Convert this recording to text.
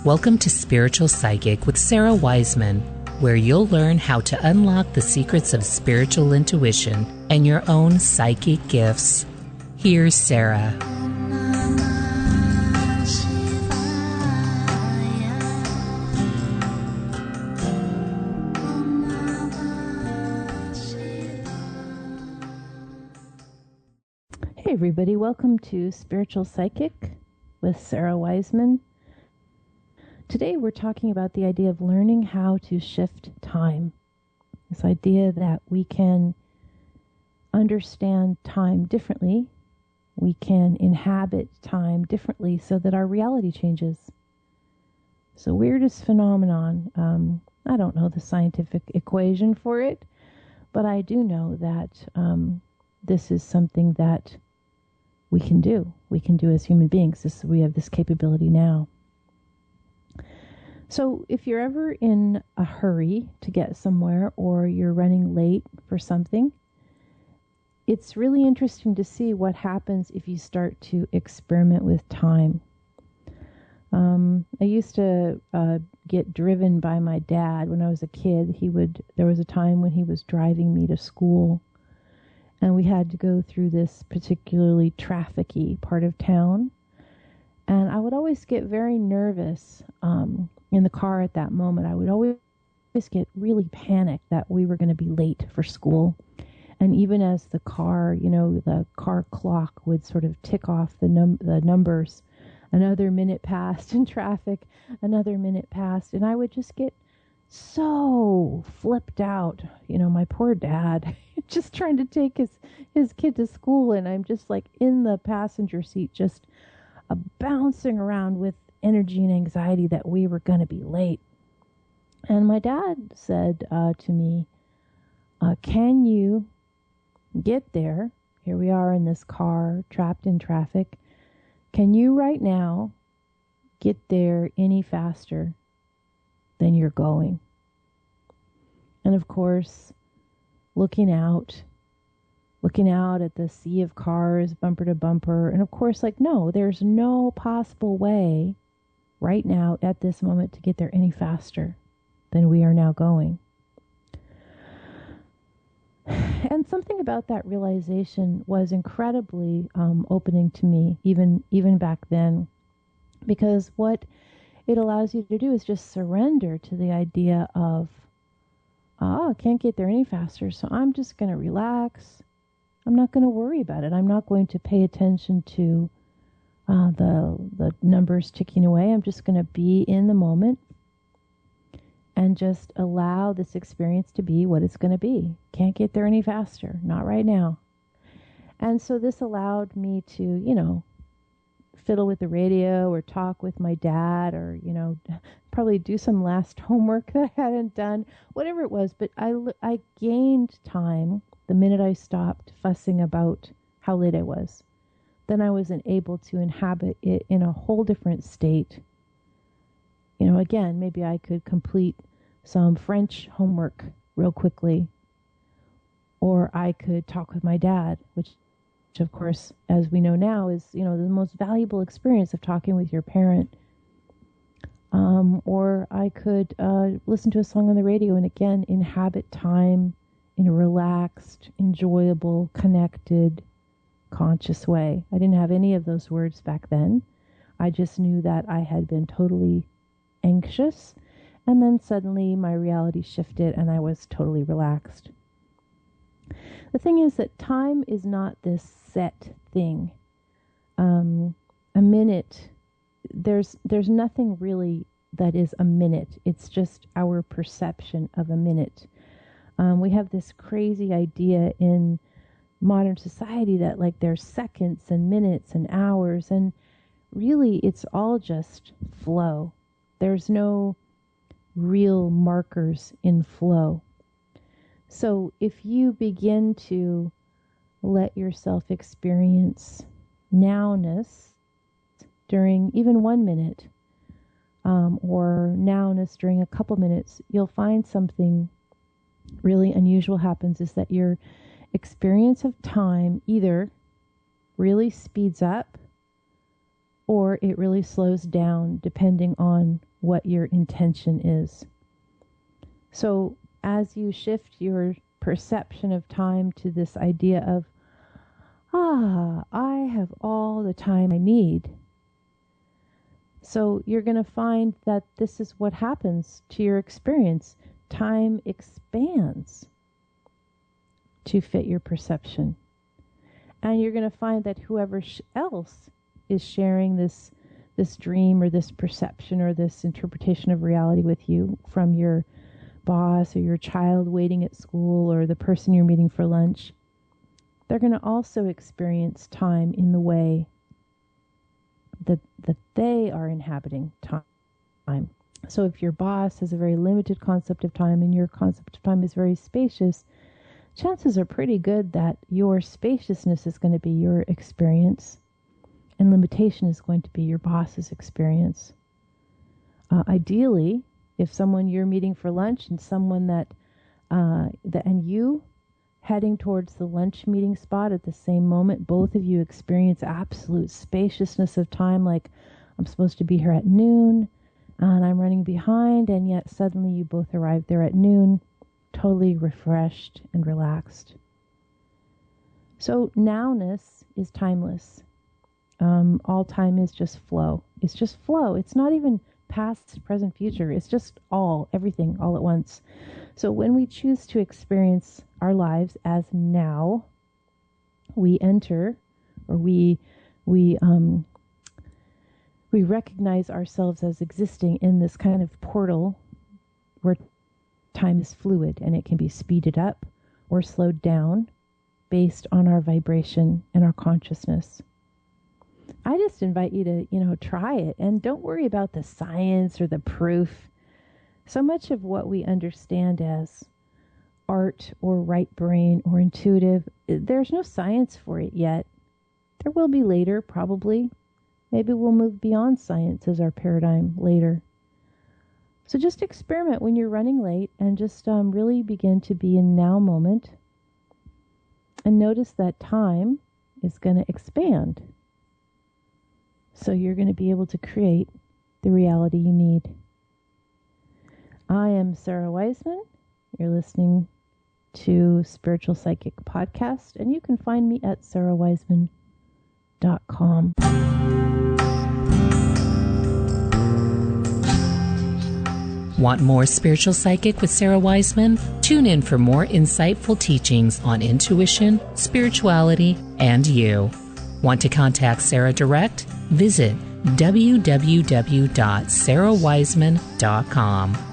Welcome to Spiritual Psychic with Sara Wiseman, where you'll learn how to unlock the secrets of spiritual intuition and your own psychic gifts. Here's Sara. Hey everybody, welcome to Spiritual Psychic with Sara Wiseman. Today we're talking about the idea of learning how to shift time. This idea that we can understand time differently, we can inhabit time differently so that our reality changes. It's the weirdest phenomenon. I don't know the scientific equation for it, but I do know that this is something that we can do. We can do as human beings. We have this capability now. So if you're ever in a hurry to get somewhere or you're running late for something, it's really interesting to see what happens if you start to experiment with time. I used to get driven by my dad when I was a kid. There was a time when he was driving me to school, and we had to go through this particularly trafficy part of town. And I would always get very nervous in the car at that moment. I would always get really panicked that we were going to be late for school. And even as the car, the car clock would sort of tick off the numbers, another minute passed in traffic, another minute passed, and I would just get so flipped out. My poor dad, just trying to take his kid to school, and I'm just like in the passenger seat, just bouncing around with energy and anxiety that we were going to be late. And my dad said to me, can you get there? Here we are in this car, trapped in traffic. Can you right now get there any faster than you're going? And of course, looking out at the sea of cars, bumper to bumper. And of course, no, there's no possible way right now at this moment to get there any faster than we are now going. And something about that realization was incredibly opening to me, even back then, because what it allows you to do is just surrender to the idea of, I can't get there any faster, so I'm just going to relax. I'm not going to worry about it. I'm not going to pay attention to the numbers ticking away. I'm just going to be in the moment and just allow this experience to be what it's going to be. Can't get there any faster. Not right now. And so this allowed me to, fiddle with the radio or talk with my dad or, probably do some last homework that I hadn't done, whatever it was. But I gained time the minute I stopped fussing about how late I was. Then I wasn't able to inhabit it in a whole different state. Again, maybe I could complete some French homework real quickly, or I could talk with my dad, which of course, as we know now, is, the most valuable experience of talking with your parent. Or I could listen to a song on the radio and again inhabit time in a relaxed, enjoyable, connected, conscious way. I didn't have any of those words back then. I just knew that I had been totally anxious, and then suddenly my reality shifted and I was totally relaxed. The thing is that time is not this set thing. A minute, there's nothing really that is a minute. It's just our perception of a minute. We have this crazy idea in modern society that there's seconds and minutes and hours, and really it's all just flow. There's no real markers in flow. So if you begin to let yourself experience nowness during even 1 minute, or nowness during a couple minutes, you'll find something really unusual happens, is that your experience of time either really speeds up or it really slows down depending on what your intention is. So as you shift your perception of time to this idea of, I have all the time I need. So you're going to find that this is what happens to your experience. Time expands to fit your perception. And you're going to find that whoever else is sharing this dream or this perception or this interpretation of reality with you, from your boss or your child waiting at school or the person you're meeting for lunch, they're going to also experience time in the way that they are inhabiting time. So if your boss has a very limited concept of time and your concept of time is very spacious, chances are pretty good that your spaciousness is going to be your experience and limitation is going to be your boss's experience. Ideally, if someone you're meeting for lunch and someone and you heading towards the lunch meeting spot at the same moment, both of you experience absolute spaciousness of time, like I'm supposed to be here at noon and I'm running behind, and yet suddenly you both arrive there at noon, totally refreshed and relaxed. So nowness is timeless. All time is just flow. It's just flow. It's not even past, present, future. It's just everything all at once. So when we choose to experience our lives as now, we enter, or we recognize ourselves as existing in this kind of portal where time is fluid and it can be speeded up or slowed down based on our vibration and our consciousness. I just invite you to, try it, and don't worry about the science or the proof. So much of what we understand as art or right brain or intuitive, there's no science for it yet. There will be later, probably. Maybe we'll move beyond science as our paradigm later. So just experiment when you're running late and just really begin to be in now moment. And notice that time is going to expand. So you're going to be able to create the reality you need. I am Sara Wiseman. You're listening to Spiritual Psychic Podcast, and you can find me at sarawiseman.com. Want more Spiritual Psychic with Sara Wiseman? Tune in for more insightful teachings on intuition, spirituality, and you. Want to contact Sara direct? Visit www.sarawiseman.com.